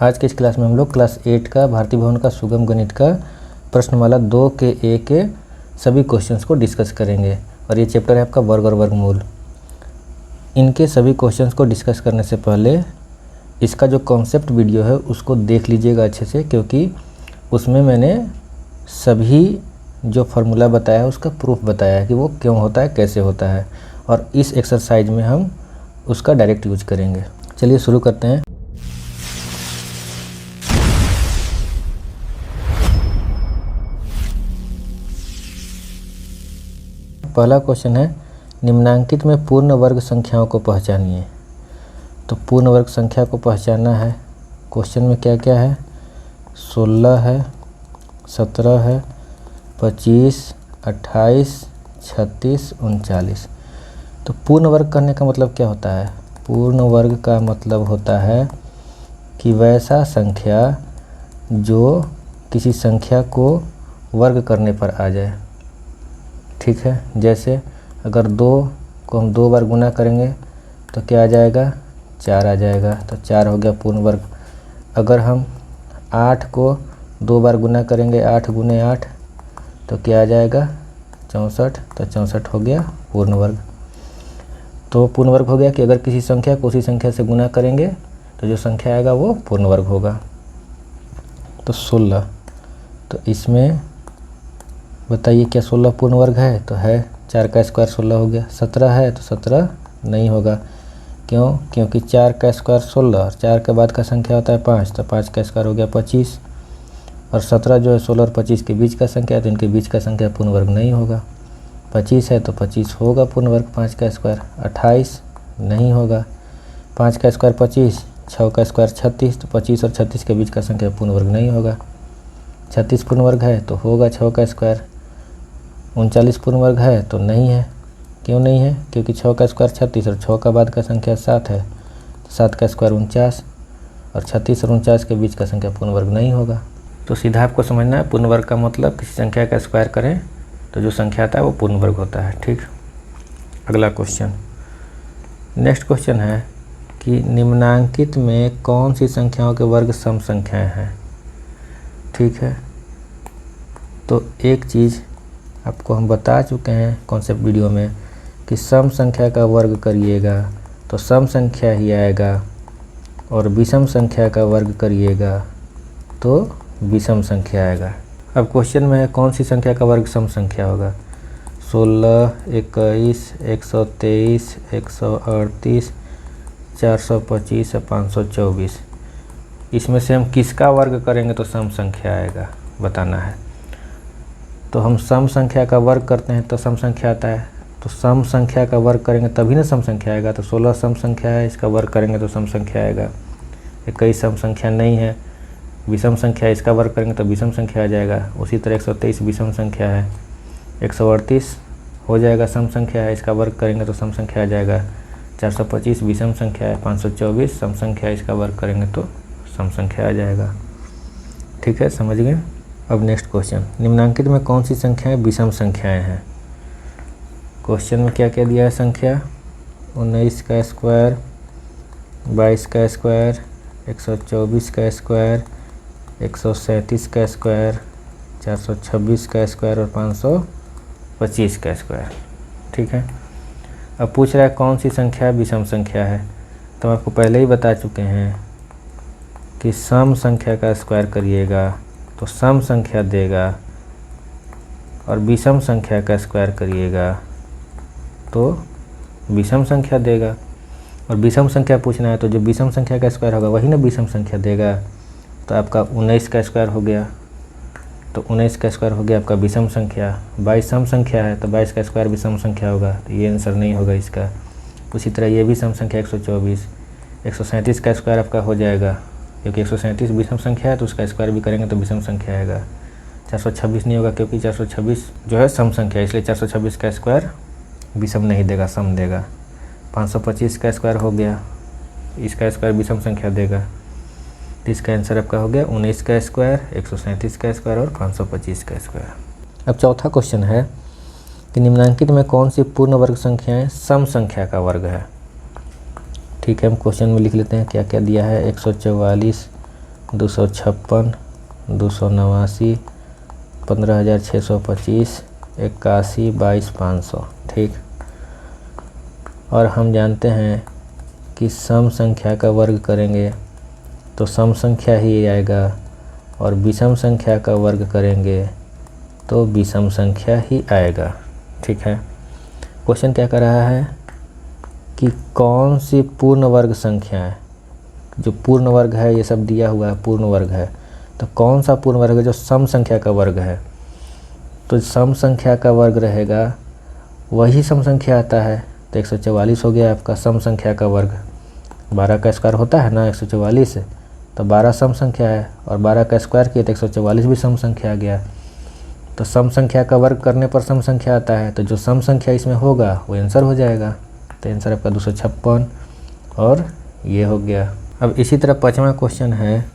आज के इस क्लास में हम लोग क्लास 8 का भारतीय भवन का सुगम गणित का प्रश्नमाला 2 के ए के सभी क्वेश्चंस को डिस्कस करेंगे। और ये चैप्टर है आपका वर्ग और वर्गमूल। इनके सभी क्वेश्चंस को डिस्कस करने से पहले इसका जो कॉन्सेप्ट वीडियो है उसको देख लीजिएगा अच्छे से, क्योंकि उसमें मैंने सभी जो फार्मूला बताया है उसका प्रूफ बताया है कि वो क्यों होता है, कैसे होता है, और इस एक्सरसाइज में हम उसका डायरेक्ट यूज करेंगे। चलिए शुरू करते हैं। पहला क्वेश्चन है, निम्नांकित में पूर्ण वर्ग संख्याओं को पहचानिए। तो पूर्ण वर्ग संख्या को पहचानना है। क्वेश्चन में क्या क्या है? 16 है, 17 है, 25, 28, 36, 39। तो पूर्ण वर्ग करने का मतलब क्या होता है? पूर्ण वर्ग का मतलब होता है कि वैसा संख्या जो किसी संख्या को वर्ग करने पर आ जाए। ठीक है, जैसे अगर 2 को हम 2 बार गुना करेंगे तो क्या आ जाएगा? 4 आ जाएगा। तो 4 हो गया पूर्ण वर्ग। अगर हम 8 को 2 बार गुना करेंगे, 8 गुने 8, तो क्या आ जाएगा? 64। तो 64 हो गया पूर्ण वर्ग। तो पूर्ण वर्ग हो गया कि अगर किसी संख्या को उसी संख्या से गुना करेंगे तो जो संख्या आएगा वो पूर्ण वर्ग होगा। तो 16, तो इसमें बताइए क्या 16 पूर्ण वर्ग है? तो है। 4 का स्क्वायर 16 हो गया। 17 है तो 17 नहीं होगा। क्यों? क्योंकि 4 का स्क्वायर 16 और 4 के बाद का संख्या होता है 5, तो 5 का स्क्वायर हो गया 25। और 17 जो है 16 और 25 के बीच का संख्या है, तो इनके बीच का संख्या पूर्ण वर्ग नहीं होगा। 25 है तो 25 होगा पूर्ण वर्ग 5 का स्क्वायर। 28 नहीं होगा। 5 का स्क्वायर 25, 6 का स्क्वायर 36, तो 25 और 36 के बीच का संख्या पूर्ण वर्ग नहीं होगा। 36 पूर्ण वर्ग है तो होगा 6 का स्क्वायर। 39 पूर्ण वर्ग है तो नहीं है। क्यों नहीं है? क्योंकि 6 का स्क्वायर 36 और 6 का बाद का संख्या 7 है, तो 7 का स्क्वायर 49, और 36 और 49 के बीच का संख्या पूर्ण वर्ग नहीं होगा। तो सीधा आपको समझना है, पूर्ण वर्ग का मतलब किसी संख्या का स्क्वायर करें तो जो संख्या आता है वो पूर्ण वर्ग होता है। ठीक, अगला क्वेश्चन। नेक्स्ट क्वेश्चन है कि निम्नांकित में कौन सी संख्याओं के वर्ग सम संख्याएं हैं। ठीक है, तो एक चीज़ आपको हम बता चुके हैं कॉन्सेप्ट वीडियो में कि सम संख्या का वर्ग करिएगा तो सम संख्या ही आएगा, और विषम संख्या का वर्ग करिएगा तो विषम संख्या आएगा। अब क्वेश्चन में है कौन सी संख्या का वर्ग सम संख्या होगा? 16, 21, 123, 138, 425 और 524। इसमें से हम किसका वर्ग करेंगे तो सम संख्या आएगा, बताना है। तो हम सम संख्या का वर्ग करते हैं तो सम संख्या आता है। तो सम संख्या का वर्ग करेंगे तभी ना सम संख्या आएगा। तो 16 सम संख्या है, इसका वर्ग करेंगे तो सम संख्या आएगा। 21 सम संख्या नहीं है, विषम संख्या, इसका वर्ग करेंगे तो विषम संख्या आ जाएगा। उसी तरह 123 विषम संख्या है। 138 हो जाएगा सम संख्या है, इसका वर्ग करेंगे तो सम संख्या आ जाएगा। 425 विषम संख्या है। 524 सम संख्या है, इसका वर्ग करेंगे तो सम संख्या आ जाएगा। ठीक है, समझ गए। अब नेक्स्ट क्वेश्चन, निम्नांकित में कौन सी संख्याएं विषम संख्याएं हैं? क्वेश्चन में क्या क्या दिया है संख्या? 19 का स्क्वायर, 22 का स्क्वायर, 124 का स्क्वायर, 137 का स्क्वायर, 426 का स्क्वायर और 525 का स्क्वायर। ठीक है, अब पूछ रहा है कौन सी संख्या विषम संख्या है। तो आपको पहले ही बता चुके हैं कि सम संख्या का स्क्वायर करिएगा तो सम संख्या देगा, और विषम संख्या का स्क्वायर करिएगा तो विषम संख्या देगा। और विषम संख्या पूछना है तो जो विषम संख्या का स्क्वायर होगा वही ना विषम संख्या देगा। तो आपका 19 का स्क्वायर हो गया, तो 19 का स्क्वायर हो गया आपका विषम संख्या। 22 सम संख्या है तो 22 का स्क्वायर विषम संख्या होगा, तो ये आंसर नहीं होगा इसका। उसी तरह ये भी सम संख्या 124, 137 का स्क्वायर आपका हो जाएगा, क्योंकि 137 विषम संख्या है तो उसका स्क्वायर भी करेंगे तो विषम संख्या आएगा। 426 नहीं होगा क्योंकि 426 जो है सम संख्या है, इसलिए 426 का स्क्वायर विषम नहीं देगा, सम देगा। 525 का स्क्वायर हो गया, इसका स्क्वायर विषम संख्या देगा। तो इसका आंसर आपका हो गया 19 का स्क्वायर, 137 का स्क्वायर और 525 का स्क्वायर। अब चौथा क्वेश्चन है कि निम्नांकित में कौन सी पूर्ण वर्ग संख्याएं सम संख्या का वर्ग है। ठीक है, हम क्वेश्चन में लिख लेते हैं क्या क्या दिया है। 144, 256, 289, 15,625, 81, 22,500। ठीक। और हम जानते हैं कि सम संख्या का वर्ग करेंगे तो सम संख्या ही आएगा, और विषम संख्या का वर्ग करेंगे तो विषम संख्या ही आएगा। ठीक है। क्वेश्चन क्या कर रहा है कि कौन सी पूर्ण वर्ग संख्या है, जो पूर्ण वर्ग है, ये सब दिया हुआ है पूर्ण वर्ग है, तो कौन सा पूर्ण वर्ग है जो सम संख्या का वर्ग है। तो सम संख्या का वर्ग रहेगा वही सम संख्या आता है, तो 144 हो गया आपका सम संख्या का वर्ग। 12 का स्क्वायर होता है ना 144, तो 12 सम संख्या है, और 12 का स्क्वायर किया तो 144 भी सम संख्या आ गया। तो सम संख्या का वर्ग करने पर सम संख्या आता है, तो जो सम संख्या इसमें होगा वो आंसर हो जाएगा। तो आंसर आपका 256 और ये हो गया। अब इसी तरह 5वां क्वेश्चन है,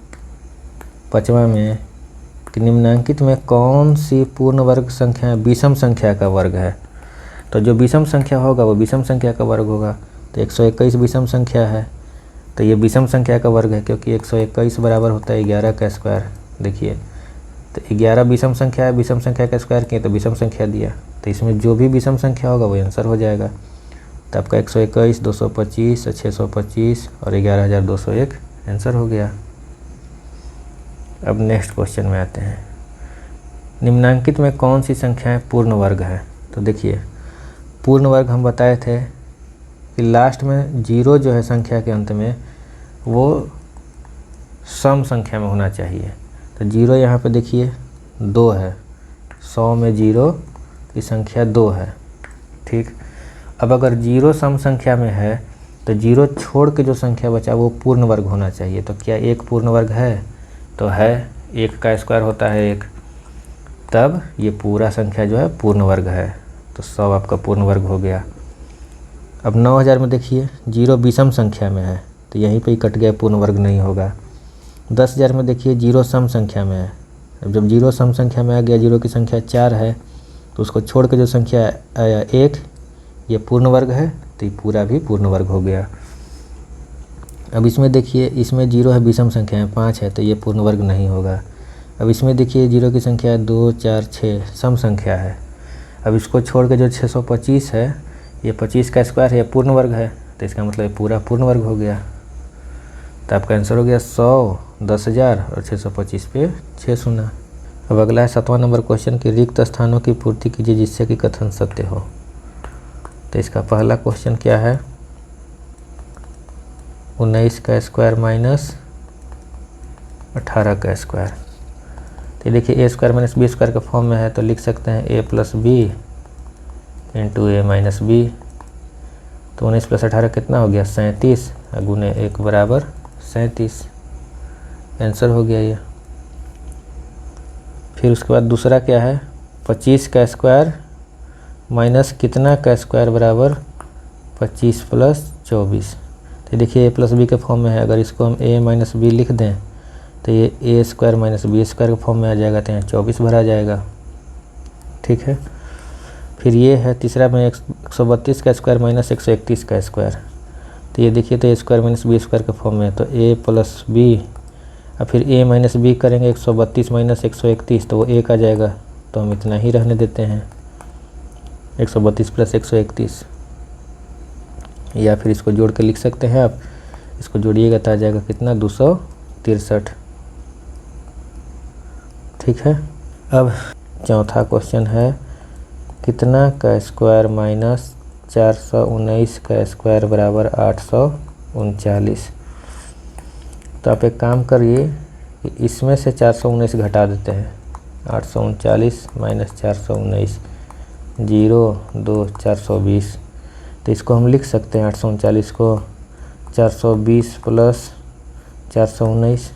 5वां में कि निम्नांकित में कौन सी पूर्ण वर्ग संख्या विषम संख्या का वर्ग है। तो जो विषम संख्या होगा वो विषम संख्या का वर्ग होगा। तो 121 विषम संख्या है, तो ये विषम संख्या का वर्ग है, क्योंकि 121 बराबर होता है 11 का स्क्वायर। देखिए, तो 11 विषम संख्या है, विषम संख्या का स्क्वायर किए तो विषम संख्या दिया, तो इसमें जो भी विषम संख्या होगा वो आंसर हो जाएगा। तो आपका 121, 225, 625 और 11,201 आंसर हो गया। अब नेक्स्ट क्वेश्चन में आते हैं, निम्नांकित में कौन सी संख्याएं पूर्ण वर्ग है। तो देखिए, पूर्ण वर्ग हम बताए थे कि लास्ट में 0 जो है संख्या के अंत में वो सम संख्या में होना चाहिए। तो 0 यहाँ पे देखिए 2 है, 100 में 0 की संख्या 2 है। ठीक। अब अगर 0 सम संख्या में है तो 0 छोड़ के जो संख्या बचा वो पूर्ण वर्ग होना चाहिए। तो क्या 1 पूर्ण वर्ग है? तो है, 1 का स्क्वायर होता है 1, तब ये पूरा संख्या जो है पूर्ण वर्ग है। तो 100 आपका पूर्ण वर्ग हो गया। अब 9000 में देखिए 0 विषम संख्या में है, तो यहीं पे ही कट गया, पूर्ण वर्ग नहीं होगा। 10,000 में देखिए 0 सम संख्या में है। अब जब 0 सम संख्या में आ गया, 0 की संख्या 4 है, तो उसको छोड़ के जो संख्या आया 1, ये पूर्ण वर्ग है, तो ये पूरा भी पूर्ण वर्ग हो गया। अब इसमें देखिए, इसमें 0 है विषम संख्या है, 5 है, तो ये पूर्ण वर्ग नहीं होगा। अब इसमें देखिए 0 की संख्या 2, 4, 6 सम संख्या है। अब इसको छोड़ के जो 625 है, ये 25 का स्क्वायर है, ये पूर्ण वर्ग है, तो इसका मतलब ये पूरा पूर्ण वर्ग हो गया। तो आपका आंसर हो गया 100, 10,000 और 625 पे 6 शून्य। अब अगला है 7वां नंबर क्वेश्चन कि रिक्त स्थानों की पूर्ति कीजिए जिससे कि कथन सत्य हो। तो इसका पहला क्वेश्चन क्या है, 19 का स्क्वायर माइनस 18 का स्क्वायर। तो देखिए ए स्क्वायर माइनस बी स्क्वायर के फॉर्म में है, तो लिख सकते हैं ए plus B into A minus B. तो 19 प्लस 18 कितना हो गया 37, गुने 1 बराबर 37, आंसर हो गया ये। फिर उसके बाद दूसरा क्या है, 25 का स्क्वायर माइनस कितना का स्क्वायर बराबर 25 प्लस 24। तो देखिए ए प्लस बी के फॉर्म में है, अगर इसको हम ए माइनस बी लिख दें तो ये ए स्क्वायर माइनस बी स्क्वायर के फॉर्म में आ जाएगा, तो यहाँ 24 भरा जाएगा। ठीक है। फिर ये है तीसरा में 132 का स्क्वायर माइनस 131 का स्क्वायर। तो ये देखिए, तो A square minus B square के फॉर्म में है, तो ए प्लस बी, और फिर ए माइनस बी करेंगे 132 माइनस 131, तो वो 1 आ जाएगा, तो हम इतना ही रहने देते हैं 132 प्लस 131। या फिर इसको जोड़ के लिख सकते हैं आप, इसको जोड़िएगा तो आ जाएगा कितना 263। ठीक है। अब चौथा क्वेश्चन है, कितना का स्क्वायर माइनस 419 का स्क्वायर बराबर 839। तो आप एक काम करिए, इसमें से 419 घटा देते हैं, 839 माइनस 419, 0, 2, 420। तो इसको हम लिख सकते हैं 839 को 420 प्लस 419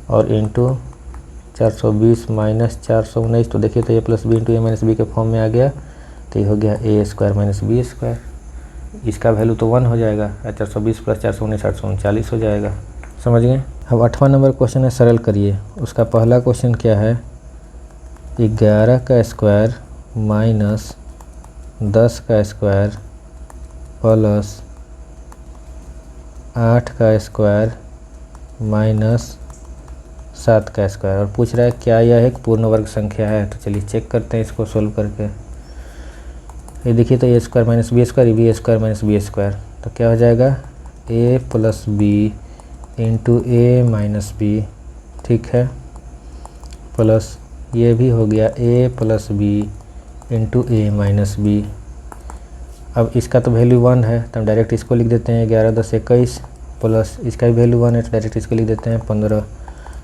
और इंटू 420 माइनस 419। तो देखिए, तो ए plus B into A minus B के फॉर्म में आ गया, तो ये हो गया ए स्क्वायर माइनस बी स्क्वायर। इसका वैल्यू तो 1 हो जाएगा, 420 प्लस 419 839 हो जाएगा। समझ गए। अब 8वां नंबर क्वेश्चन है, सरल करिए। उसका पहला क्वेश्चन क्या है, 11 का स्क्वायर माइनस 10 का स्क्वायर प्लस 8 का स्क्वायर माइनस 7 का स्क्वायर। और पूछ रहा है क्या यह एक पूर्ण वर्ग संख्या है। तो चलिए चेक करते हैं इसको सोल्व करके। ये देखिए तो A square minus B square, B square minus B square, तो क्या हो जाएगा A plus B into A minus B, ठीक है, प्लस ये भी हो गया A plus B into A minus B. अब इसका तो वैल्यू 1 है तो हम डायरेक्ट इसको लिख देते हैं 11 10 21, प्लस इसका भी वैल्यू 1 है तो डायरेक्ट इसको लिख देते हैं 15।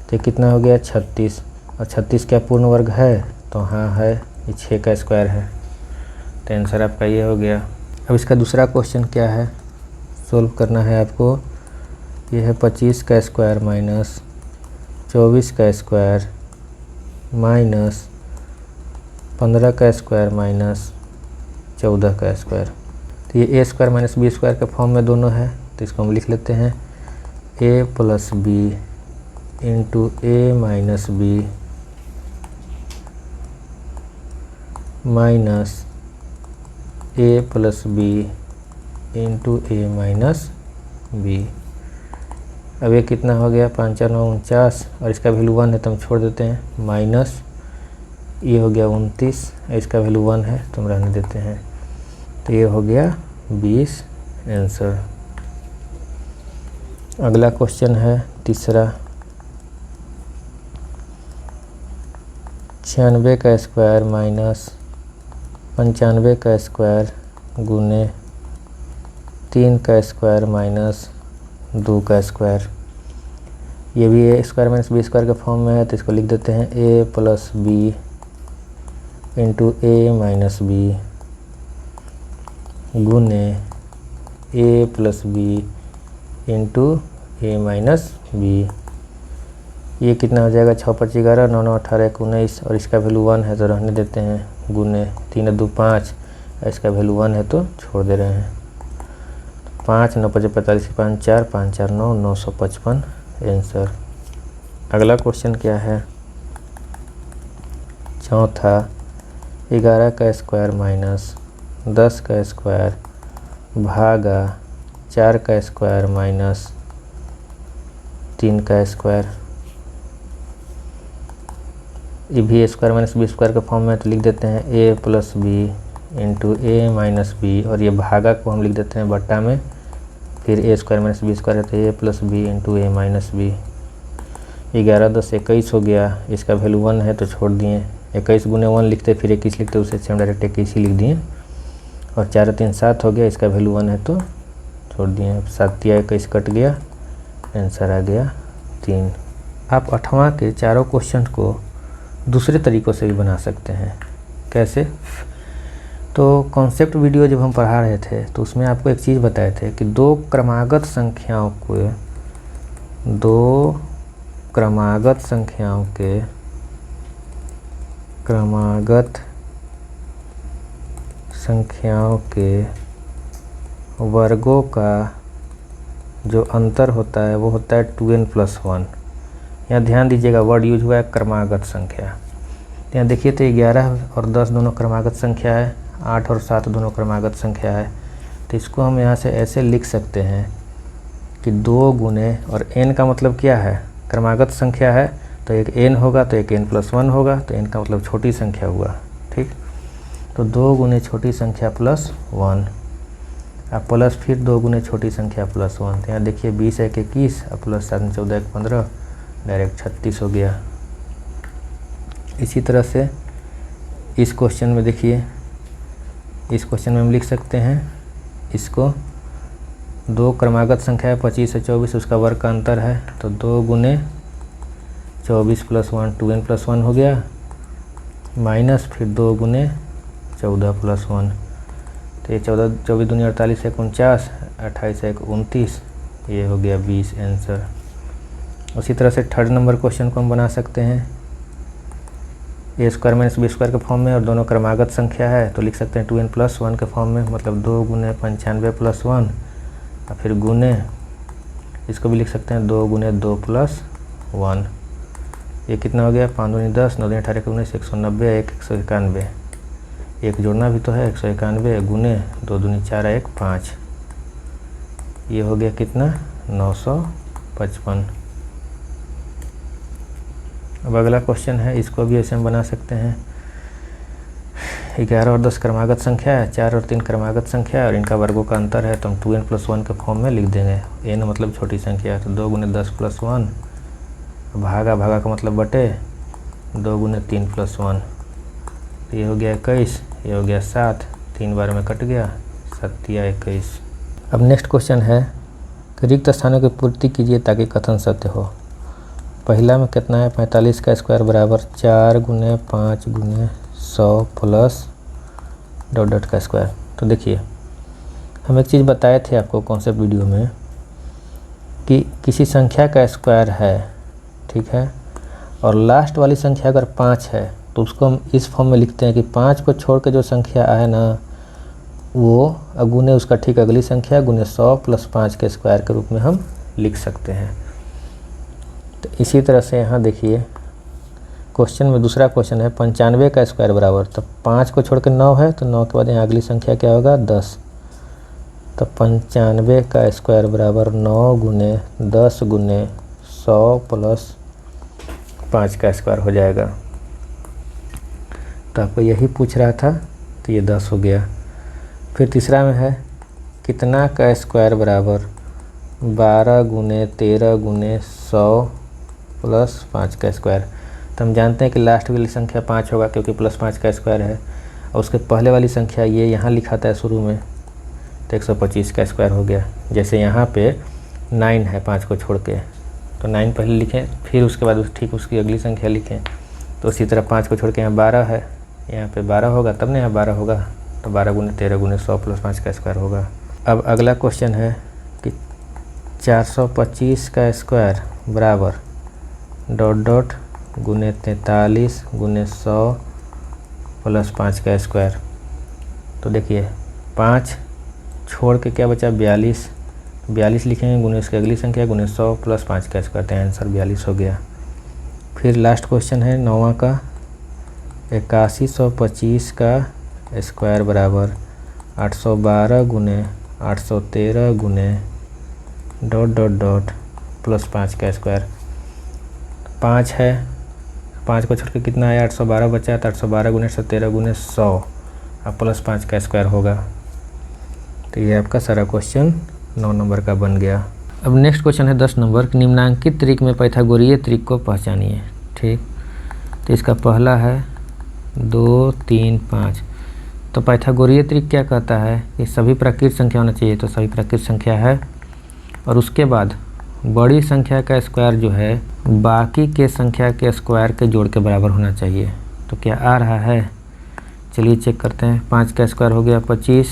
तो कितना हो गया 36। और 36 क्या पूर्ण वर्ग है? तो हाँ है, ये 6 का स्क्वायर है। तो आंसर आपका ये हो गया। अब इसका दूसरा क्वेश्चन क्या है, सोल्व करना है आपको। ये है 25 का स्क्वायर माइनस 24 का स्क्वायर माइनस 15 का स्क्वायर माइनस 14 का स्क्वायर। तो ये ए स्क्वायर माइनस बी स्क्वायर के फॉर्म में दोनों है, तो इसको हम लिख लेते हैं ए plus B into A minus B minus A plus B into A minus B. अब ये कितना हो गया 5 4 9 49, और इसका वैल्यू 1 है तो हम छोड़ देते हैं, माइनस ये हो गया 29, इसका वैल्यू 1 है तो हम रहने देते हैं। तो ये हो गया 20 आंसर। अगला क्वेश्चन है तीसरा, 96 का स्क्वायर माइनस 95 का स्क्वायर गुने 3 का स्क्वायर माइनस 2 का स्क्वायर। ये भी ए स्क्वायर माइनस बी स्क्वायर के फॉर्म में है, तो इसको लिख देते हैं ए plus B into A minus B गुने ए plus B into A minus B. ये कितना हो जाएगा 6 5 11 9 9 18 19, और इसका वैल्यू 1 है तो रहने देते हैं, गुने 3 2 5, इसका वैल्यू 1 है तो छोड़ दे रहे हैं। 5 9 5 45 5 4 5 4 9 955 आंसर। अगला क्वेश्चन क्या है, चौथा, 11 का स्क्वायर माइनस 10 का स्क्वायर भागा 4 का स्क्वायर माइनस 3 का स्क्वायर। ये भी ए स्क्वायर माइनस बी स्क्वायर के फॉर्म में, तो लिख देते हैं ए plus B into A minus B, और ये भागा को हम लिख देते हैं बट्टा में, फिर ए स्क्वायर माइनस बी स्क्वायर है तो ए plus B into A minus B. 11 10 21 हो गया, इसका वैल्यू 1 है तो छोड़ दिए, 21 गुने 1 लिखते फिर 21 लिखते, उससे हम डायरेक्ट 21 ही लिख दिए। और 4 3 7 हो गया, इसका वैल्यू 1 है तो छोड़ दिए। 7 या 21 कट गया, आंसर आ गया 3। आप 8वां के चारों क्वेश्चन को दूसरे तरीक़ों से भी बना सकते हैं। कैसे? तो कॉन्सेप्ट वीडियो जब हम पढ़ा रहे थे तो उसमें आपको एक चीज़ बताए थे कि दो क्रमागत संख्याओं के वर्गों का जो अंतर होता है वो होता है 2n+1। यहाँ ध्यान दीजिएगा, वर्ड यूज हुआ है क्रमागत संख्या। यहाँ देखिए तो 11 और 10 दोनों क्रमागत संख्या है, 8 और 7 दोनों क्रमागत संख्या है। तो इसको हम यहाँ से ऐसे लिख सकते हैं कि 2 गुने, और n का मतलब क्या है, क्रमागत संख्या है तो एक n होगा तो एक n+1 होगा, तो n का मतलब छोटी संख्या हुआ, ठीक। तो 2 गुने छोटी संख्या प्लस 1, अब प्लस फिर 2 गुने छोटी संख्या प्लस 1। तो यहाँ देखिए 20 1 21 और प्लस 7 14 1 15, डायरेक्ट 36 हो गया। इसी तरह से इस क्वेश्चन में देखिए, इस क्वेश्चन में हम लिख सकते हैं इसको, 2 क्रमागत संख्या है 25 और 24, उसका वर्ग का अंतर है, तो 2 गुने 24 + 1 2n+1 हो गया, माइनस फिर 2 गुने 14 + 1, तो ये 14 24 दूनी 48 1 49, 28 1 29, ये हो गया 20 आंसर। उसी तरह से थर्ड नंबर क्वेश्चन को हम बना सकते हैं, ए स्क्वायर माइनस बी स्क्वायर के फॉर्म में, और दोनों क्रमागत संख्या है तो लिख सकते हैं 2n+1 के फॉर्म में, मतलब 2 गुने 95 + 1, और फिर गुने, इसको भी लिख सकते हैं 2 गुने 2 + 1। ये कितना हो गया 5 दूनी 10 9 दूनी 18 19 190 1 191, एक जोड़ना भी तो है 191, गुने 2 दूनी 4 1 5, ये हो गया कितना 955। अब अगला क्वेश्चन है, इसको भी ऐसे हम बना सकते हैं। 11 और 10 क्रमागत संख्या है, 4 और 3 क्रमागत संख्या है और इनका वर्गों का अंतर है, तो हम 2n + 1 के फॉर्म में लिख देंगे। n मतलब छोटी संख्या है, तो 2 × 10 + 1, भागा भागा का मतलब बटे 2 × 3 + 1, तो ये हो गया 21, ये हो गया 7, 3 बार में कट गया, 7 या 21। अब नेक्स्ट क्वेश्चन है कि रिक्त स्थानों की पूर्ति कीजिए ताकि कथन सत्य हो। पहला में कितना है, 45 का स्क्वायर बराबर 4 × 5 × 100 प्लस ... का स्क्वायर। तो देखिए, हम एक चीज़ बताए थे आपको कॉन्सेप्ट वीडियो में कि किसी संख्या का स्क्वायर है, ठीक है, और लास्ट वाली संख्या अगर 5 है तो उसको हम इस फॉर्म में लिखते हैं कि 5 को छोड़ के जो संख्या है ना, वो गुने उसका ठीक अगली संख्या गुने 100 + 5 के स्क्वायर के रूप में हम लिख सकते हैं। तो इसी तरह से यहाँ देखिए क्वेश्चन में दूसरा क्वेश्चन है 95 का स्क्वायर बराबर, तो 5 को छोड़ के 9 है, तो 9 के बाद यहाँ अगली संख्या क्या होगा, 10। तो 95 का स्क्वायर बराबर 9 × 10 × 100 + 5 का स्क्वायर हो जाएगा। तो आपको यही पूछ रहा था, तो ये 10 हो गया। फिर तीसरा में है कितना का स्क्वायर बराबर 12 × 13 × 100 + 5 का स्क्वायर। तो हम जानते हैं कि लास्ट वाली संख्या 5 होगा क्योंकि +5 का स्क्वायर है, और उसके पहले वाली संख्या ये यहाँ लिखा था शुरू में, तो 125 का स्क्वायर हो गया। जैसे यहाँ पे 9 है 5 को छोड़ के, तो 9 पहले लिखें, फिर उसके बाद ठीक उसकी अगली संख्या लिखें। तो उसी तरह 5 को छोड़ के यहाँ 12 है, यहाँ पे 12 होगा तब ना यहाँ 12 होगा, तो 12 × 13 × 100 + 5 का स्क्वायर होगा। अब अगला क्वेश्चन है कि 425 का स्क्वायर बराबर ... × 43 × 100 + 5 का स्क्वायर। तो देखिए 5 छोड़ के क्या बचा, 42, 42 लिखेंगे गुने उसकी अगली संख्या गुने 100 + 5 का स्क्वायर, तो आंसर 42 हो गया। फिर लास्ट क्वेश्चन है 9वां का 8125 का स्क्वायर बराबर 812 × 813 × ... + 5 का स्क्वायर। 5 है, 5 को छोड़ के कितना आया, 812 बचा, तो 812 × 813 × 100 अब +5 का स्क्वायर होगा। तो ये आपका सारा क्वेश्चन 9 नंबर का बन गया। अब नेक्स्ट क्वेश्चन है 10 नंबर, निम्नांकित त्रिक में पाइथागोरीय त्रिक को पहचानिए। ठीक, तो इसका पहला है 2 3 5। तो पाइथागोरीय त्रिक क्या कहता है कि सभी प्राकृत संख्या होना चाहिए, तो सभी प्राकृत संख्या है, और उसके बाद बड़ी संख्या का स्क्वायर जो है बाकी के संख्या के स्क्वायर के जोड़ के बराबर होना चाहिए। तो क्या आ रहा है, चलिए चेक करते हैं। 5 का स्क्वायर हो गया 25,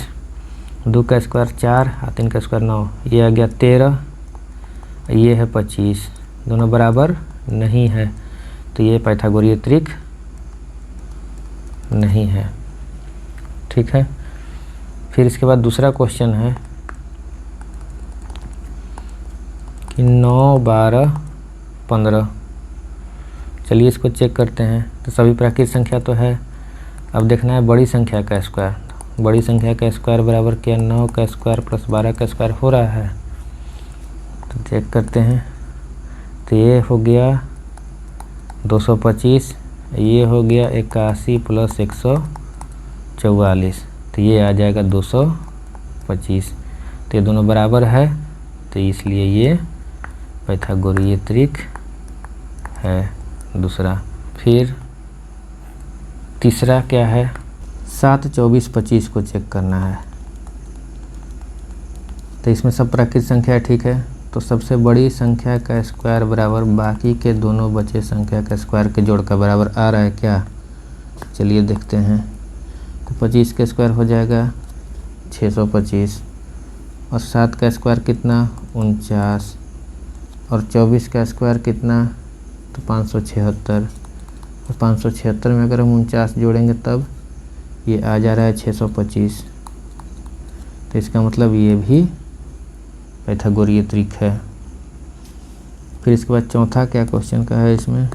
2 का स्क्वायर 4, 3 का स्क्वायर 9, ये आ गया 13, ये है 25, दोनों बराबर नहीं है, तो ये पाइथागोरीय त्रिक नहीं है। ठीक है, फिर इसके बाद दूसरा क्वेश्चन है कि 9 12 15। चलिए इसको चेक करते हैं। तो सभी प्राकृत संख्या तो है, अब देखना है बड़ी संख्या का स्क्वायर। बड़ी संख्या का स्क्वायर बराबर क्या, 9 का स्क्वायर + 12 का स्क्वायर हो रहा है, तो चेक करते हैं। तो ये हो गया 225, ये हो गया 81 + 144, तो ये आ जाएगा 225। तो ये दोनों बराबर है, तो इसलिए ये पाइथागोरीय त्रिक है दूसरा। फिर तीसरा क्या है, 7 24 25 को चेक करना है। तो इसमें सब प्राकृत संख्या ठीक है, तो सबसे बड़ी संख्या का स्क्वायर बराबर बाकी के दोनों बचे संख्या का स्क्वायर के जोड़ का बराबर आ रहा है क्या, चलिए देखते हैं। तो 25 का स्क्वायर हो जाएगा 625, और 7 का स्क्वायर कितना 49, और 24 का स्क्वायर कितना तो 576, और 576 में अगर हम 49 जोड़ेंगे तब ये आ जा रहा है 625। तो इसका मतलब ये भी पाइथागोरीय त्रिक है। फिर इसके बाद चौथा क्या क्वेश्चन का है, इसमें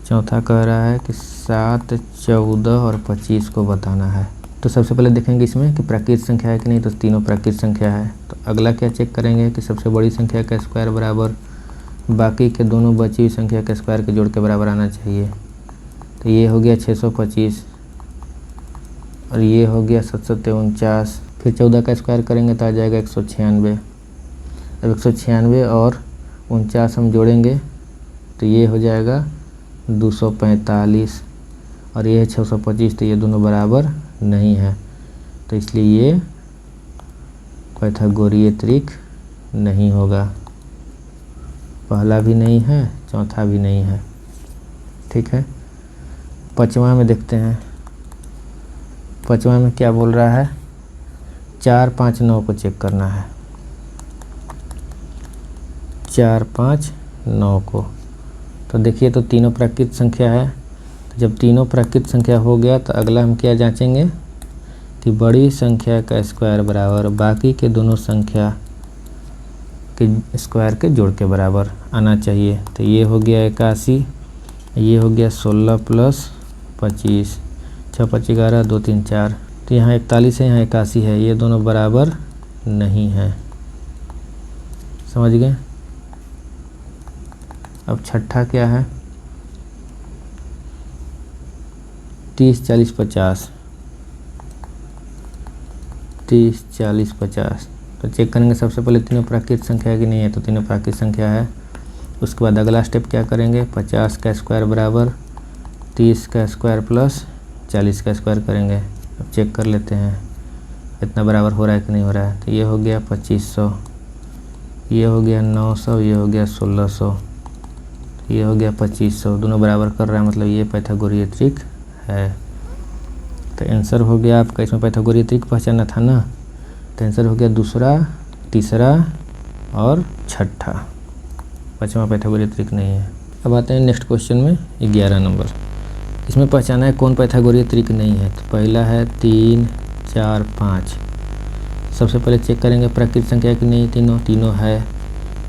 चौथा कह रहा है कि 7 14 और 25 को बताना है। तो सबसे पहले देखेंगे इसमें कि प्राकृत संख्या है कि नहीं, तो तीनों प्राकृत संख्या है। तो अगला क्या चेक करेंगे कि सबसे बड़ी संख्या का स्क्वायर बराबर बाकी के दोनों बची हुई संख्या के स्क्वायर के जोड़ के बराबर आना चाहिए। तो ये हो गया 625 और ये हो गया 749। फिर 14 का स्क्वायर करेंगे तो आ जाएगा 196। अब 196 और 49 हम जोड़ेंगे तो ये हो जाएगा 245 और ये है 625। तो ये दोनों बराबर नहीं है, तो इसलिए ये पाइथागोरीय त्रिक नहीं होगा। पहला भी नहीं है, चौथा भी नहीं है। ठीक है, पाँचवा में देखते हैं। पाँचवा में क्या बोल रहा है, 4, 5, 9 को चेक करना है। 4, 5, 9 को तो देखिए, तो तीनों प्राकृत संख्या है। तो जब तीनों प्राकृत संख्या हो गया तो अगला हम क्या जांचेंगे कि बड़ी संख्या का स्क्वायर बराबर बाकी के दोनों संख्या के स्क्वायर के जोड़ के बराबर आना चाहिए। तो ये हो गया 81, ये हो गया 16 + 25, 6, 5, 11, 2, 3, 4। तो यहाँ 41 है, यहाँ 81 है, ये दोनों बराबर नहीं है। समझ गए। अब छठा क्या है, 30, 40, 50। 30, 40, 50 तो चेक करेंगे सबसे पहले तीनों प्राकृत संख्या है कि नहीं है। तो तीनों प्राकृत संख्या है। उसके बाद अगला स्टेप क्या करेंगे, 50 का स्क्वायर बराबर 30 का स्क्वायर प्लस 40 का स्क्वायर करेंगे। अब चेक कर लेते हैं इतना बराबर हो रहा है कि नहीं हो रहा है। तो ये हो गया 2500, ये हो गया 900, ये हो गया 1600, ये हो गया 2500। दोनों बराबर कर रहा है, मतलब ये पाइथागोरीय त्रिक है। तो आंसर हो गया आपका, इसमें पाइथागोरीय त्रिक पहचानना था ना। तो आंसर हो गया दूसरा, तीसरा और छठा। पाँचवा पाइथागोरीय त्रिक नहीं है। अब आते हैं नेक्स्ट क्वेश्चन में 11 नंबर। इसमें पहचाना है कौन पाइथागोरीय त्रिक नहीं है। तो पहला है 3, 4, 5। सबसे पहले चेक करेंगे प्राकृत संख्या कि नहीं, तीनों है,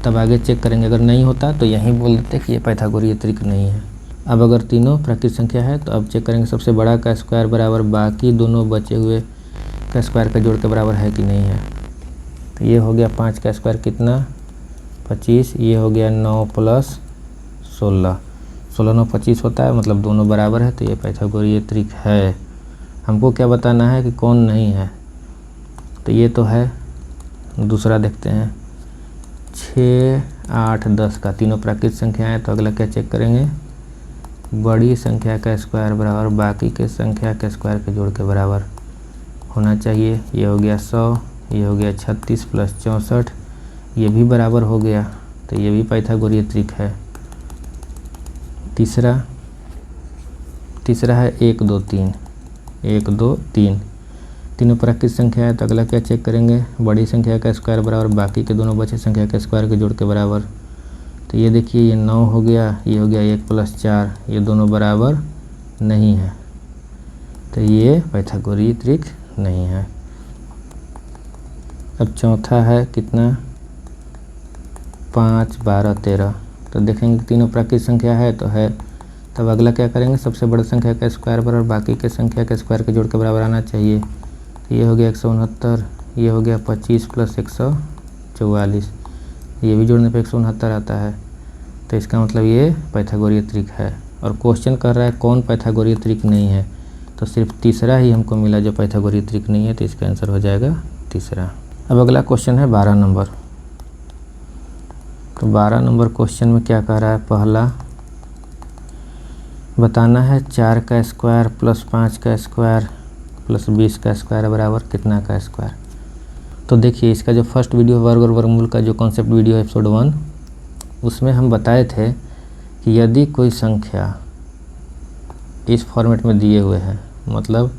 तब आगे चेक करेंगे। अगर नहीं होता तो यहीं बोल देते कि ये पाइथागोरीय त्रिक नहीं है। अब अगर तीनों प्राकृत संख्या है तो अब चेक करेंगे सबसे बड़ा का स्क्वायर बराबर बाकी दोनों बचे हुए का स्क्वायर का जोड़ के बराबर है कि नहीं है। तो ये हो गया 5 का स्क्वायर कितना, 25। ये हो गया 9 + 16, 16, 9, 25 होता है, मतलब दोनों बराबर है। तो ये पाइथागोरीय त्रिक है। हमको क्या बताना है कि कौन नहीं है। तो ये तो है, दूसरा देखते हैं 6, 8, 10 का तीनों प्राकृत संख्या है। तो अगला क्या चेक करेंगे, बड़ी संख्या का स्क्वायर बराबर बाकी के संख्या के स्क्वायर के जोड़ के बराबर होना चाहिए। ये हो गया 100, ये हो गया 36 + 64, ये भी बराबर हो गया। तो ये भी पाइथागोरीय त्रिक है। तीसरा है 1, 2, 3, 1, 2, 3 तीनों प्राकृत संख्या है। तो अगला क्या चेक करेंगे, बड़ी संख्या का स्क्वायर बराबर बाकी के दोनों बचे संख्या के स्क्वायर के जोड़ के बराबर। तो ये देखिए, ये 9 हो गया, ये हो गया 1 + 4, ये दोनों बराबर नहीं है। तो ये पाइथागोरीय त्रिक नहीं है। अब चौथा है कितना, 5, 12, 13। तो देखेंगे तीनों प्राकृत संख्या है तो है, तब अगला क्या करेंगे, सबसे बड़ी संख्या का स्क्वायर बराबर बाकी के संख्या के स्क्वायर के जोड़ के बराबर आना चाहिए। तो ये हो गया 169, ये हो गया 25 + 144, ये भी जोड़ने पे 169 आता है। तो इसका मतलब ये पाइथागोरीय त्रिक है। और क्वेश्चन कर रहा है कौन पाइथागोरीय त्रिक नहीं है, तो सिर्फ तीसरा ही हमको मिला जो पाइथागोरीय त्रिक नहीं है। तो इसका आंसर हो जाएगा तीसरा। अब अगला क्वेश्चन है 12 नंबर। तो 12 नंबर क्वेश्चन में क्या कह रहा है, पहला बताना है 4 का स्क्वायर प्लस 5 का स्क्वायर प्लस 20 का स्क्वायर बराबर कितना का स्क्वायर। तो देखिए, इसका जो फर्स्ट वीडियो वर्ग और वर्गमूल का जो कॉन्सेप्ट वीडियो एपिसोड 1, उसमें हम बताए थे कि यदि कोई संख्या इस फॉर्मेट में दिए हुए है, मतलब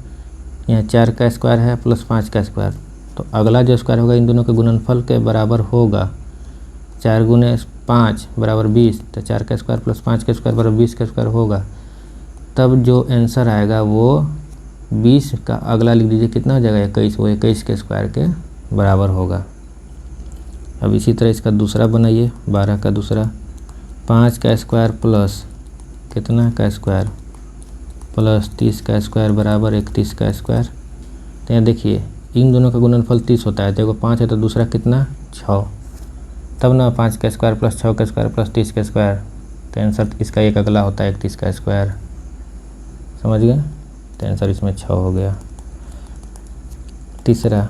यहाँ 4 का स्क्वायर है प्लस 5 का स्क्वायर, तो अगला जो स्क्वायर होगा इन दोनों के गुणनफल के बराबर होगा। 4 × 5 = 20, तो 4 का स्क्वायर प्लस 5 का स्क्वायर बराबर 20 का स्क्वायर होगा। तब जो आंसर आएगा वो 20 का अगला लिख दीजिए कितना हो जाएगा, 21, वो 21 के स्क्वायर के बराबर होगा। अब इसी तरह इसका दूसरा बनाइए, 12 का दूसरा, 5 का स्क्वायर प्लस कितना का स्क्वायर प्लस 30 का स्क्वायर बराबर 31 का स्क्वायर। तो यहाँ देखिए इन दोनों का गुणनफल 30 होता है, तो एगो 5 है तो दूसरा कितना 6, तब ना 5 का स्क्वायर प्लस 6 का स्क्वायर प्लस 30 का स्क्वायर, तो आंसर इसका एक अगला होता है 31 का स्क्वायर। समझ गए? तो आंसर इसमें 6 हो गया। तीसरा,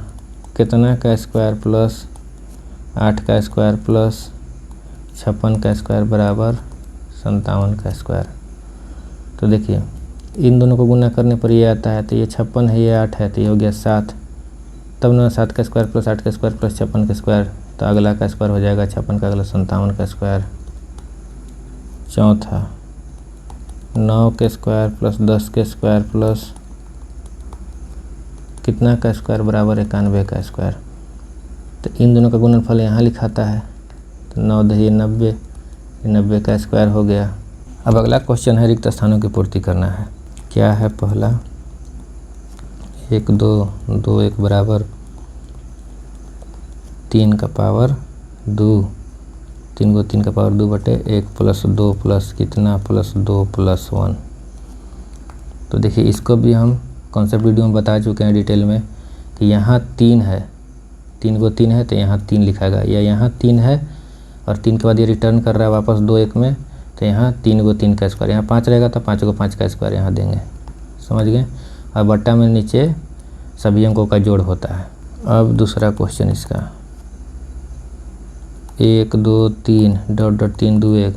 कितना का स्क्वायर प्लस 8 का स्क्वायर प्लस 56 का स्क्वायर बराबर 57 का स्क्वायर। तो देखिए इन दोनों को गुना करने पर ये आता है, तो ये 56 है, ये 8 है, तो ये हो गया 7। तब ना 7 का स्क्वायर प्लस 8 का स्क्वायर प्लस 56 का स्क्वायर, तो अगला का स्क्वायर हो जाएगा 56 का अगला 57 का स्क्वायर। चौथा, 9 के स्क्वायर प्लस 10 के स्क्वायर प्लस कितना का स्क्वायर बराबर 91 का स्क्वायर। तो इन दोनों का गुणनफल यहाँ लिखाता है, तो 9 दही 90, 90 का स्क्वायर हो गया। अब अगला क्वेश्चन है रिक्त स्थानों की पूर्ति करना है। क्या है? पहला 1 2 2 1 बराबर 3 का पावर 2, 3 को 3 का पावर 2 बटे 1 प्लस 2 प्लस कितना प्लस 2 प्लस 1। तो देखिए इसको भी हम कॉन्सेप्ट वीडियो में बता चुके हैं डिटेल में कि यहाँ 3 है, 3 को 3 है तो यहाँ 3 लिखाएगा, या यहाँ 3 है और 3 के बाद ये रिटर्न कर रहा है वापस 2 1 में, तो यहाँ 3 को 3 का स्क्वायर, यहाँ 5 रहेगा तो 5 को 5 का स्क्वायर यहाँ देंगे। समझ गए? और बट्टा में नीचे सभी अंकों का जोड़ होता है। अब दूसरा क्वेश्चन इसका 1 2 3 डॉट डॉट 3 2 1,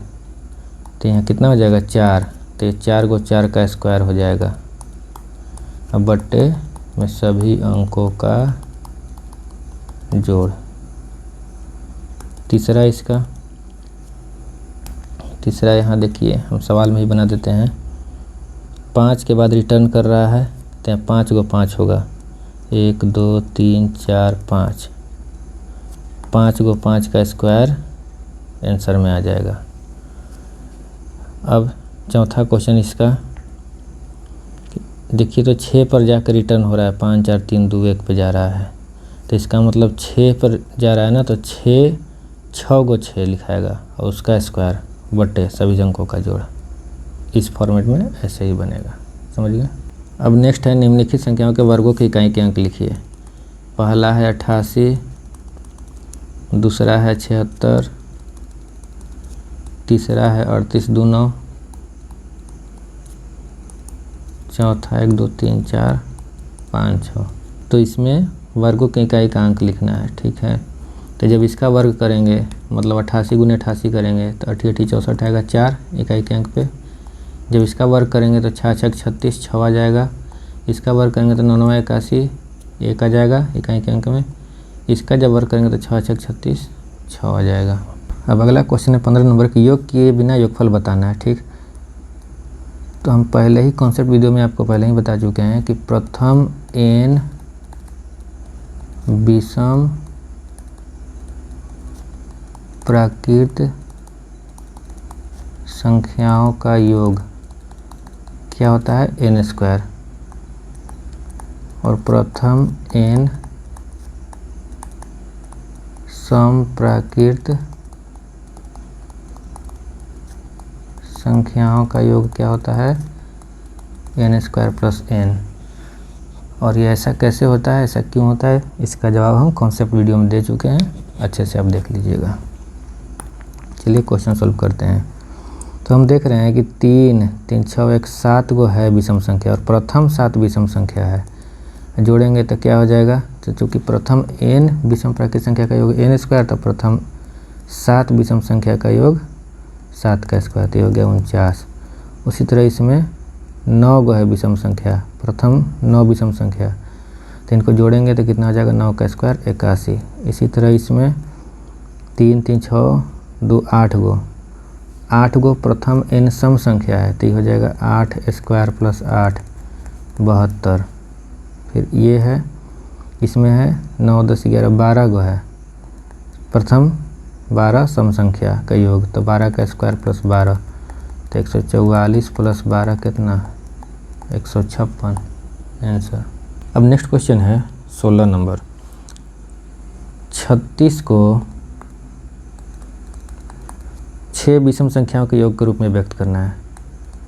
तो यहाँ कितना हो जाएगा 4, तो ये 4 को 4 का स्क्वायर हो जाएगा। अब बट्टे में सभी अंकों का जोड़। तीसरा इसका, तीसरा यहाँ देखिए हम सवाल में ही बना देते हैं, 5 के बाद रिटर्न कर रहा है तो यहाँ 5 को 5 होगा, 1 2 3 4 5, 5 को 5 का स्क्वायर आंसर में आ जाएगा। अब चौथा क्वेश्चन इसका देखिए, तो 6 पर जाकर रिटर्न हो रहा है, 5 4 3 2 1 पे जा रहा है, तो इसका मतलब 6 पर जा रहा है ना, तो 6 को 6 लिखाएगा और उसका स्क्वायर बटे सभी अंकों का जोड़। इस फॉर्मेट में ऐसे ही बनेगा। समझ गए? अब नेक्स्ट है निम्नलिखित संख्याओं के वर्गों की इकाई के अंक लिखिए। पहला है 88, दूसरा है 76, तीसरा है 38 दूना, चौथा 1 2 3 4 5 6। तो इसमें वर्गों की इकाई का अंक लिखना है। ठीक है, तो जब इसका वर्ग करेंगे मतलब 88 गुने 88 करेंगे तो 88 64 आएगा 4 इकाई के अंक पे। जब इसका वर्ग करेंगे तो 6 6 36 6 आ जाएगा। इसका वर्ग करेंगे तो 9 9 81 1 आ जाएगा इकाई के अंक में। इसका जब वर्ग करेंगे तो 6 6 36 6 आ जाएगा। अब अगला क्वेश्चन है 15 नंबर की, योग किए बिना योगफल बताना है। ठीक, तो हम पहले ही कॉन्सेप्ट वीडियो में आपको पहले ही बता चुके हैं कि प्रथम n विषम प्राकृत संख्याओं का योग क्या होता है n स्क्वायर, और प्रथम n समप्राकृत संख्याओं का योग क्या होता है n स्क्वायर प्लस n। और ये ऐसा कैसे होता है, ऐसा क्यों होता है, इसका जवाब हम कॉन्सेप्ट वीडियो में दे चुके हैं, अच्छे से आप देख लीजिएगा। चलिए क्वेश्चन सोल्व करते हैं। तो हम देख रहे हैं कि 3 3 6 1 7 को है विषम संख्या और प्रथम 7 विषम संख्या है। जोड़ेंगे तो क्या हो जाएगा, तो चूँकि प्रथम n विषम प्राकृत संख्या का योग n स्क्वायर, तो प्रथम 7 विषम संख्या का योग 7 का स्क्वायर, तो हो गया 49। उसी तरह इसमें 9 गो है विषम संख्या, प्रथम 9 विषम संख्या, तो इनको जोड़ेंगे तो कितना हो जाएगा 9 का स्क्वायर 81। इसी तरह इसमें 3 3 6 2 8 गो प्रथम n सम संख्या है, तो ये हो जाएगा 8 स्क्वायर प्लस 8 72। फिर ये है, इसमें है 9 10 11 12 गो है प्रथम 12 सम संख्या का योग, तो 12 का स्क्वायर प्लस 12, तो 144 प्लस 12 कितना 156 आंसर। अब नेक्स्ट क्वेश्चन है 16 नंबर, 36 को 6 विषम संख्याओं के योग के रूप में व्यक्त करना है।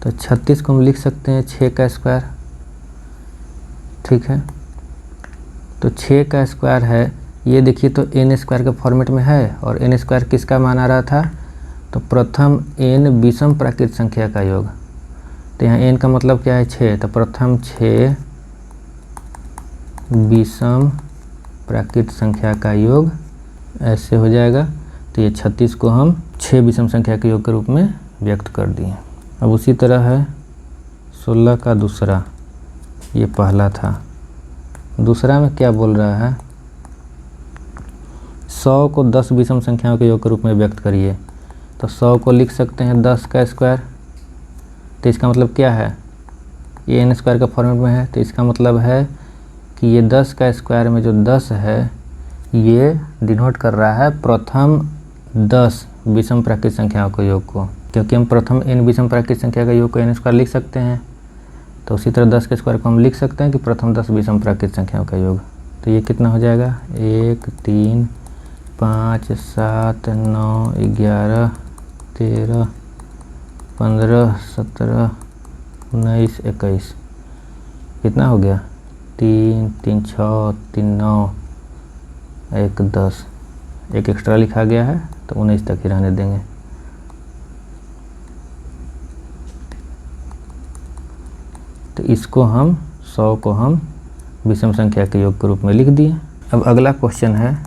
तो 36 को हम लिख सकते हैं 6 का स्क्वायर। ठीक है, तो 6 का स्क्वायर है ये देखिए तो एन स्क्वायर के फॉर्मेट में है, और एन स्क्वायर किसका मान आ रहा था, तो प्रथम एन विषम प्राकृत संख्या का योग। तो यहाँ एन का मतलब क्या है, 6, तो प्रथम 6 विषम प्राकृत संख्या का योग ऐसे हो जाएगा। तो ये 36 को हम 6 विषम संख्या के योग के रूप में व्यक्त कर दिए। अब उसी तरह है 16 का दूसरा, ये पहला था। दूसरा में क्या बोल रहा है, 100 को 10 विषम संख्याओं के योग के रूप में व्यक्त करिए। तो 100 को लिख सकते हैं 10 का स्क्वायर। तो इसका मतलब क्या है, ये एन स्क्वायर का फॉर्मेट में है, तो इसका मतलब है कि ये 10 का स्क्वायर में जो 10 है ये डिनोट कर रहा है प्रथम 10 विषम प्राकृत संख्याओं के योग को, क्योंकि हम प्रथम n विषम प्राकृत संख्या का योग को n स्क्वायर लिख सकते हैं। तो उसी तरह 10 के स्क्वायर को हम लिख सकते हैं कि प्रथम 10 विषम प्राकृत संख्याओं का योग। तो ये कितना हो जाएगा, 1 3 5 7 9 11 13 15 17 19 21, कितना हो गया, 3 3 6 3 9 1 10, एक एक्स्ट्रा लिखा गया है तो 19 तक ही रहने देंगे। तो इसको हम 100 को हम विषम संख्या के योग के रूप में लिख दिए। अब अगला क्वेश्चन है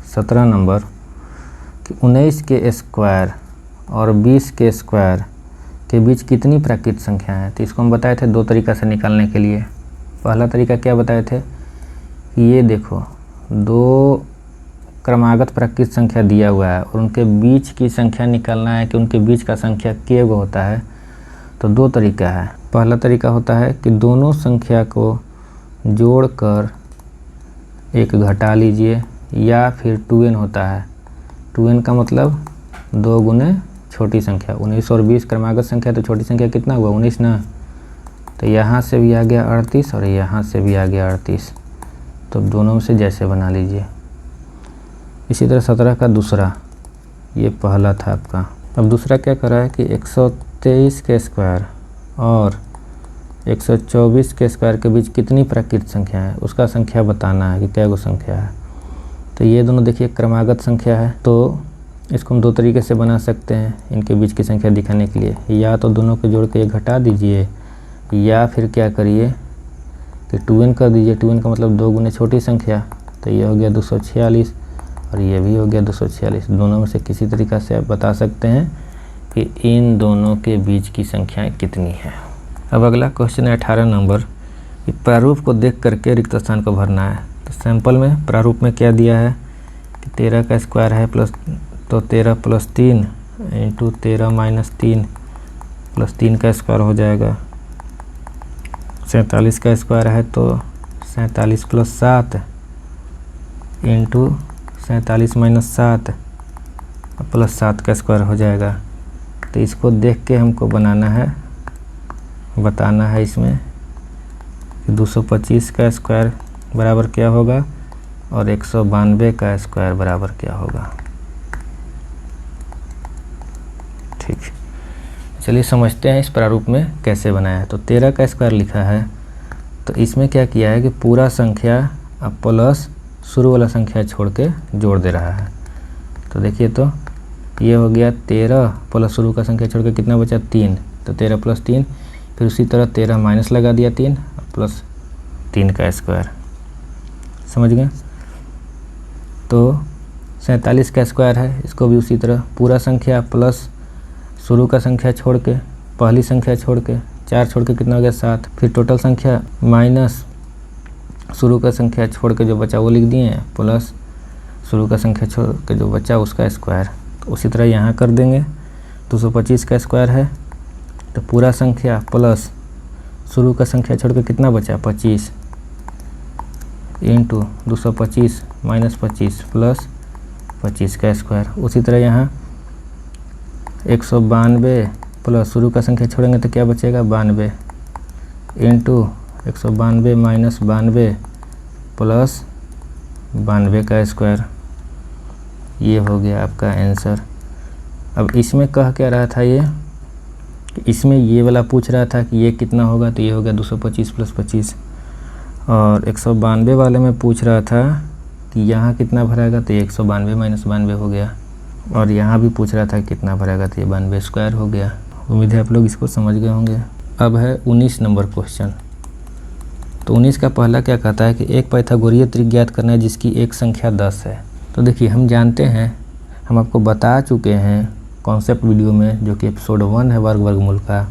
17 नंबर कि 19 के स्क्वायर और 20 के स्क्वायर के बीच कितनी प्राकृत संख्या है। तो इसको हम बताए थे दो तरीका से निकालने के लिए। पहला तरीका क्या बताए थे कि ये देखो दो क्रमागत प्राकृत संख्या दिया हुआ है और उनके बीच की संख्या निकालना है कि उनके बीच का संख्या के गो होता है। तो दो तरीका है। पहला तरीका होता है कि दोनों संख्या को जोड़कर एक घटा लीजिए, या फिर 2n होता है। 2n का मतलब 2 गुने छोटी संख्या। 19 और 20 क्रमागत संख्या, तो छोटी संख्या कितना हुआ, 19 ना। तो यहाँ से भी आ गया 38 और यहाँ से भी आ गया 38। तो दोनों में से जैसे बना लीजिए। इसी तरह 17 का दूसरा, ये पहला था आपका। अब दूसरा क्या कर रहा है कि 123 के स्क्वायर और 124 के स्क्वायर के बीच कितनी प्राकृत संख्या है, उसका संख्या बताना है कि क्या गो संख्या है। तो ये दोनों देखिए क्रमागत संख्या है, तो इसको हम दो तरीके से बना सकते हैं इनके बीच की संख्या दिखाने के लिए। या तो दोनों को जोड़ के घटा दीजिए, या फिर क्या करिए कि 2n कर दीजिए। 2n का मतलब 2 गुने छोटी संख्या। तो ये हो गया 246 और ये भी हो गया 246। दोनों में से किसी तरीक़ा से आप बता सकते हैं कि इन दोनों के बीच की संख्याएं कितनी है। अब अगला क्वेश्चन है 18 नंबर कि प्रारूप को देख करके रिक्त स्थान को भरना है। तो सैंपल में प्रारूप में क्या दिया है कि 13 का स्क्वायर है प्लस, तो 13 + 3 इंटू 13 - 3 प्लस 3 का स्क्वायर हो जाएगा। 47 का स्क्वायर है तो 47 + 7 इंटू 47 - 7 प्लस 7 का स्क्वायर हो जाएगा। तो इसको देख के हमको बनाना है, बताना है इसमें कि 225 का स्क्वायर बराबर क्या होगा और 192 का स्क्वायर बराबर क्या होगा। ठीक, चलिए समझते हैं इस प्रारूप में कैसे बनाया है। तो 13 का स्क्वायर लिखा है, तो इसमें क्या किया है कि पूरा संख्या अब प्लस शुरू वाला संख्या छोड़ के जोड़ दे रहा है। तो देखिए तो ये हो गया 13 प्लस शुरू का संख्या छोड़ के कितना बचा, 3। तो 13 + 3, फिर उसी तरह 13 माइनस लगा दिया 3 प्लस 3 का स्क्वायर। समझ गए। तो 47 का स्क्वायर है, इसको भी उसी तरह पूरा संख्या प्लस शुरू का संख्या छोड़ के, पहली संख्या छोड़ के 4 छोड़ के कितना हो गया 7, फिर टोटल संख्या माइनस शुरू का संख्या छोड़ के जो बचा वो लिख दिए, प्लस शुरू का संख्या छोड़ के जो बचा उसका स्क्वायर। तो उसी तरह यहाँ कर देंगे। 225 का स्क्वायर है, तो पूरा संख्या प्लस शुरू का संख्या छोड़ के कितना बचा, 25 इंटू 225 - 25 प्लस 25 का स्क्वायर। उसी तरह यहाँ 192 प्लस शुरू का संख्या छोड़ेंगे तो क्या बचेगा, 92 इंटू 192 - 92 प्लस 92 का स्क्वायर। ये हो गया आपका आंसर। अब इसमें कह क्या रहा था ये कि इसमें ये वाला पूछ रहा था कि ये कितना होगा, तो ये हो गया 225 + 25, और 192 वाले में पूछ रहा था कि यहाँ कितना भराएगा, तो 192 माइनस 92 हो गया। और यहाँ भी पूछ रहा था कितना भराएगा, तो ये 92 स्क्वायर हो गया। उम्मीद है आप लोग इसको समझ गए होंगे। अब है 19 नंबर क्वेश्चन। तो 19 का पहला क्या कहता है कि एक पाइथागोरीय त्रिक ज्ञात करना है जिसकी एक संख्या 10 है। तो देखिए हम जानते हैं, हम आपको बता चुके हैं कॉन्सेप्ट वीडियो में, जो कि एपिसोड 1 है वर्गमूल का,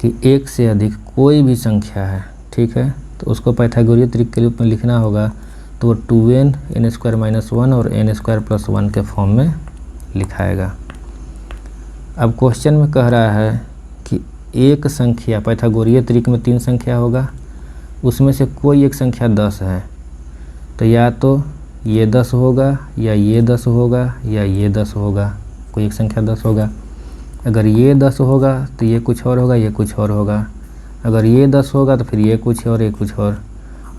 कि एक से अधिक कोई भी संख्या है, ठीक है, तो उसको पाइथागोरीय त्रिक के रूप में लिखना होगा, तो वो 2n n² - 1 और n² + 1 के फॉर्म में लिखाएगा। अब क्वेश्चन में कह रहा है कि एक संख्या, पाइथागोरीय त्रिक में 3 संख्या होगा, उसमें से कोई एक संख्या 10 है, तो या तो ये 10 होगा, या ये 10 होगा, या ये 10 होगा, कोई एक संख्या 10 होगा। अगर ये 10 होगा तो ये कुछ और होगा, ये कुछ और होगा। अगर ये 10 होगा तो फिर ये कुछ और, ये कुछ और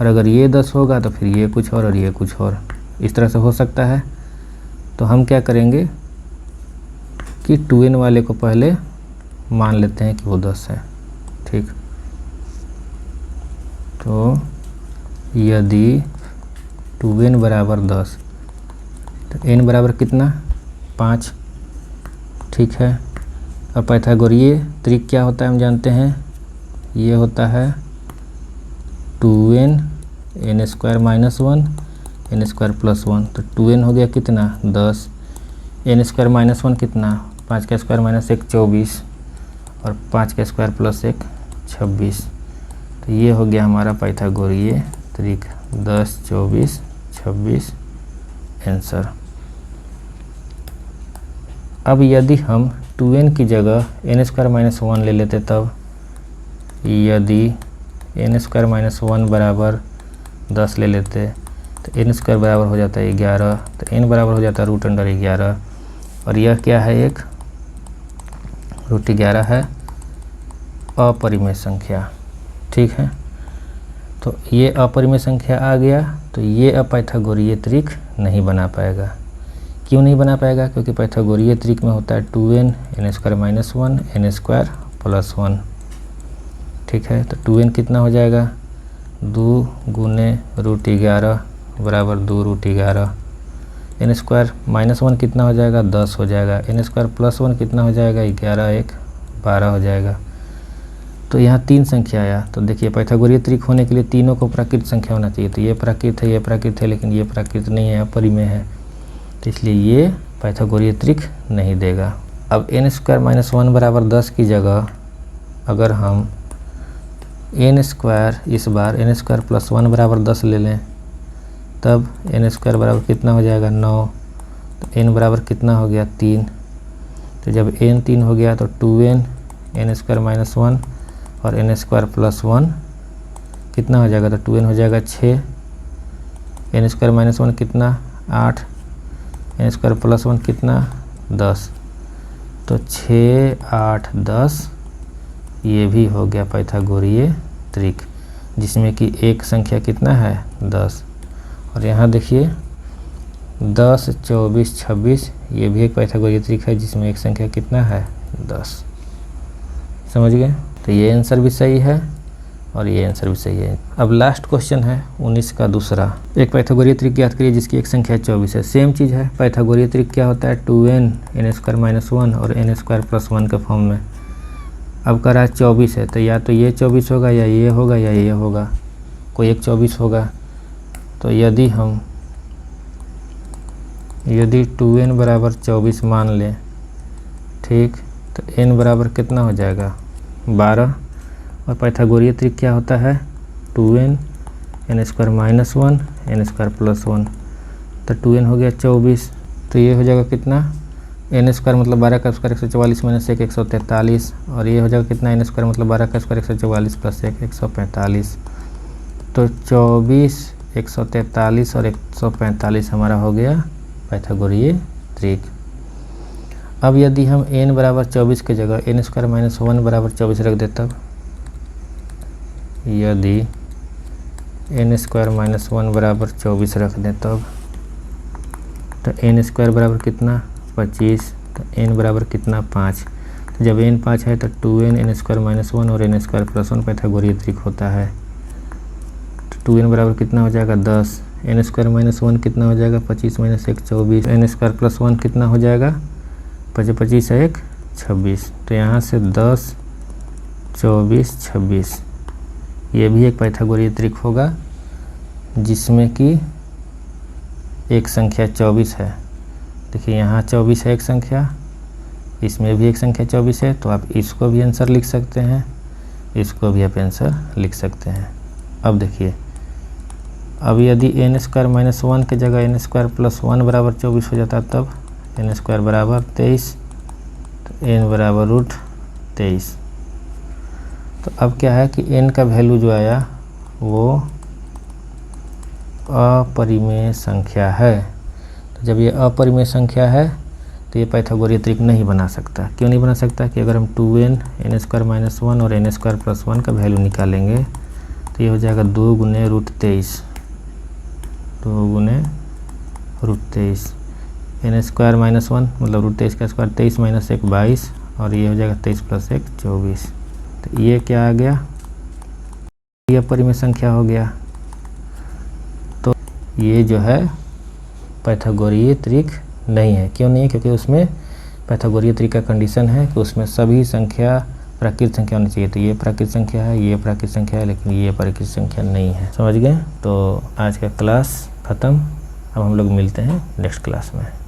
अगर ये 10 होगा तो फिर ये कुछ और ये कुछ और। इस तरह से हो सकता है। तो हम क्या करेंगे कि 2n वाले को पहले मान लेते हैं कि वो 10 है, ठीक। तो यदि 2n बराबर 10, तो n बराबर कितना, 5, ठीक है। और पाइथागोरीय त्रिक क्या होता है हम जानते हैं, ये होता है 2n n² - 1 n² + 1। तो 2n हो गया कितना, 10, n² - 1 कितना, 5 का स्क्वायर - 1 24, और 5 का स्क्वायर + 1 26। तो ये हो गया हमारा पाइथागोरीय त्रिक, 10 24 26 आंसर। अब यदि हम 2n की जगह n² - 1 ले लेते, तब यदि n² - 1 बराबर 10 ले लेते, तो n² बराबर हो जाता है 11, तो n बराबर हो जाता है √11। और यह क्या है, एक √11 है, अपरिमेय संख्या, ठीक है। तो ये अपरिमेय संख्या आ गया, तो ये अब पाइथागोरीय त्रिक नहीं बना पाएगा। क्यों नहीं बना पाएगा, क्योंकि पाइथागोरीय त्रिक में होता है 2n n² - 1 n² + 1, ठीक है। तो 2n कितना हो जाएगा, 2 × √11 बराबर 2 √11। n² - 1 कितना हो जाएगा, 10 हो जाएगा। n² + 1 कितना हो जाएगा, 11 1 12 हो जाएगा। तो यहाँ 3 संख्या आया। तो देखिए पाइथागोरीय त्रिक होने के लिए तीनों को प्राकृत संख्या होना चाहिए। तो ये प्राकृत है, ये प्राकृत है, लेकिन ये प्राकृत नहीं है, अपरिमेय है, तो इसलिए ये पाइथागोरीय त्रिक नहीं देगा। अब n² - 1 बराबर 10 की जगह अगर हम n² इस बार n² + 1 बराबर 10 ले लें, तब n² बराबर कितना हो जाएगा, 9। तो n बराबर कितना हो गया, 3। तो जब n 3 हो गया तो 2n n² - 1 और n² + 1 कितना हो जाएगा, तो 2n हो जाएगा 6, n² - 1 कितना, 8, n² + 1 कितना, 10। तो 6 8 10 ये भी हो गया पाइथागोरीय त्रिक, जिसमें कि एक संख्या कितना है, 10। और यहाँ देखिए 10 24 26 ये भी एक पाइथागोरीय त्रिक है, जिसमें एक संख्या कितना है, 10। समझ गए। तो ये आंसर भी सही है और ये आंसर भी सही है। अब लास्ट क्वेश्चन है 19 का दूसरा। एक पाइथागोरीय त्रिक ज्ञात करिए जिसकी एक संख्या 24 है। सेम चीज़ है, पाइथागोरीय त्रिक क्या होता है, 2n n² - 1 और n² + 1 के फॉर्म में। अब कह रहा है 24 है, तो या तो ये 24 होगा, या ये होगा, या ये होगा, कोई एक 24 होगा। तो यदि 2n बराबर 24 मान लें, ठीक, तो n बराबर कितना हो जाएगा, 12। और पाइथागोरीय त्रिक क्या होता है, 2n n² - 1 n² + 1। तो 2n हो गया 24, तो ये हो जाएगा कितना, n² मतलब 12 का स्क्वायर 144 - 1 143। और ये हो जाएगा कितना, n² मतलब 12 का स्क्वायर 144 + 1 145। तो 24 143 और 145 हमारा हो गया पाइथागोरीय त्रिक। अब यदि हम n बराबर 24 की जगह n² - 1 बराबर 24 रख दे, तब यदि n² - 1 बराबर 24 रख दें, तब तो n² बराबर कितना, 25। तो n बराबर कितना, 5। तो जब n 5 है तो 2n n² - 1 और n² + 1 पाइथागोरीय त्रिक होता है। तो 2n बराबर कितना हो जाएगा, 10, एन स्क्वायर माइनस 1 कितना हो जाएगा, 25 माइनस 1 24, एन स्क्वायर प्लस 1 कितना हो जाएगा, 25 1 26। तो यहाँ से 10 24 26, ये भी एक पाइथागोरस त्रिक होगा जिसमें कि एक संख्या 24 है। देखिए यहाँ 24 है एक संख्या, इसमें भी एक संख्या 24 है, तो आप इसको भी आंसर लिख सकते हैं, इसको भी आप आंसर लिख सकते हैं। अब देखिए, अब यदि एन स्क्वायर माइनस 1 की जगह एन स्क्वायर प्लस 1 बराबर 24 हो जाता, तब एन स्क्वायर बराबर 23, तो एन बराबर रूट 23। तो अब क्या है कि एन का वैल्यू जो आया वो अपरिमेय संख्या है। तो जब ये अपरिमेय संख्या है तो ये पाइथागोरस त्रिक नहीं बना सकता। क्यों नहीं बना सकता कि अगर हम 2n एन स्क्वायर माइनस 1 और एन स्क्वायर प्लस 1 का वैल्यू निकालेंगे तो ये हो जाएगा 2 गुने रूट 23, 2 गुने रूट 23, एन स्क्वायर माइनस 1 मतलब रूट 23 का स्क्वायर 23 माइनस 1 22, और ये हो जाएगा 23 प्लस 1 24। तो ये क्या आ गया, ये अपरिमेय संख्या हो गया। तो ये जो है पाइथागोरस त्रिक नहीं है। क्यों नहीं है, क्योंकि उसमें पाइथागोरस त्रिक का कंडीशन है कि उसमें सभी संख्या प्राकृत संख्या होनी चाहिए। तो ये प्राकृत संख्या है, ये प्राकृत संख्या है, लेकिन ये प्राकृत संख्या नहीं है। समझ गए? तो आज का क्लास ख़त्म। अब हम लोग मिलते हैं नेक्स्ट क्लास में।